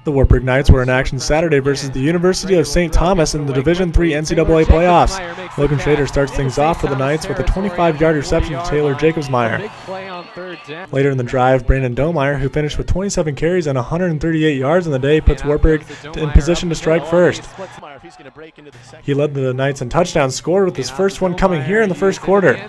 The Wartburg Knights were in action Saturday versus the University of St. Thomas in the Division III NCAA playoffs. Logan Schrader starts things off for the Knights with a 25-yard reception to Taylor Jacobsmeyer. Later in the drive, Brandon Domeyer, who finished with 27 carries and 138 yards on the day, puts Wartburg in position to strike first. He led the Knights in touchdowns scored, with his first one coming here in the first quarter.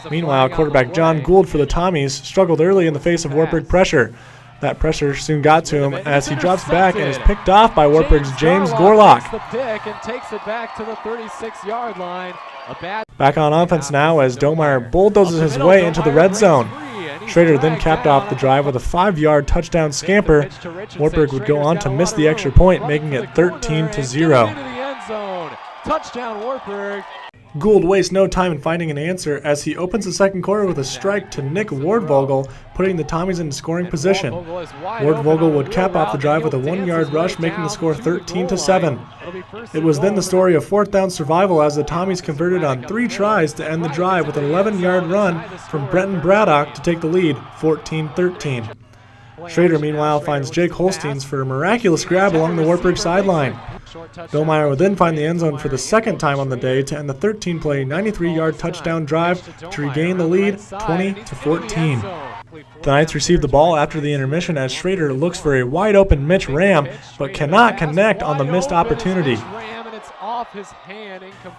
Meanwhile, quarterback John Gould for the Tommies struggled early in the face of Wartburg pressure. That pressure soon got to him as he drops back and is picked off by Wartburg's James Gorlock. Back on offense now as Domeyer bulldozes his way into the red zone. Schrader then capped off the drive with a 5-yard touchdown scamper. Wartburg would go on to miss the extra point, making it 13-0. Touchdown Wartburg. Gould wastes no time in finding an answer as he opens the second quarter with a strike to Nick Wartburg, putting the Tommies in scoring position. Wartburg would cap off the drive with a 1-yard rush, making the score 13-7. It was then the story of fourth down survival as the Tommies converted on 3 tries to end the drive with an 11-yard run from Brenton Braddock to take the lead, 14-13. Schrader, meanwhile, finds Jake Holsteins for a miraculous grab along the Wartburg sideline. Domeyer would then find the end zone for the second time on the day to end the 13-play, 93-yard touchdown drive to regain the lead, 20-14. The Knights receive the ball after the intermission as Schrader looks for a wide-open Mitch Ram, but cannot connect on the missed opportunity.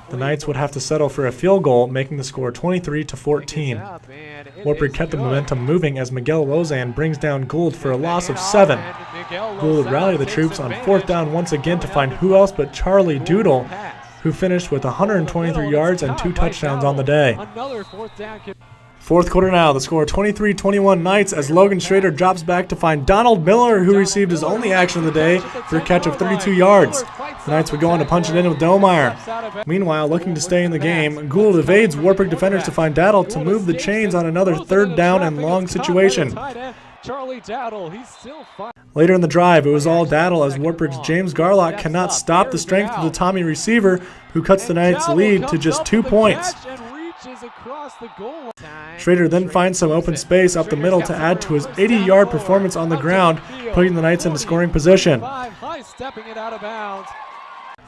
The Knights would have to settle for a field goal, making the score 23-14. Wartburg kept the momentum moving as Miguel Lozan brings down Gould for a loss of 7. Gould would rally the troops on fourth down once again to find who else but Charlie Doodle, who finished with 123 yards and 2 touchdowns on the day. Fourth quarter now, the score 23-21 Knights as Logan Schrader drops back to find Donald Miller, who received his only action of the day for a catch of 32 yards. The Knights would go on to punch it in with Domeyer. Meanwhile, looking to stay in the game, Gould evades Wartburg defenders to find Daddle to move the chains on another third down and long situation. Later in the drive, it was all Daddle as Wartburg's James Garlock cannot stop the strength of the Tommy receiver, who cuts the Knights' lead to just 2 points. Schrader then finds some open space up the middle to add to his 80-yard performance on the ground, putting the Knights into scoring position.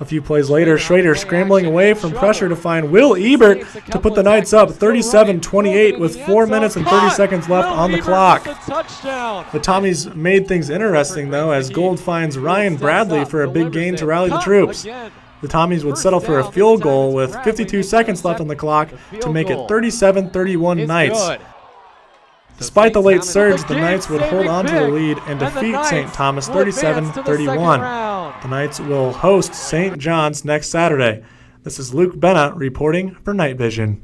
A few plays later, Schrader scrambling away from pressure to find Will Ebert to put the Knights up 37-28 with 4 minutes and 30 seconds left on the clock. The Tommies made things interesting, though, as Gould finds Ryan Bradley for a big gain to rally the troops. The Tommies would settle for a field goal with 52 seconds left on the clock to make it 37-31 Knights. Despite the late surge, the Knights would hold on to the lead and defeat St. Thomas 37-31. The Knights will host St. John's next Saturday. This is Luke Benna reporting for Night Vision.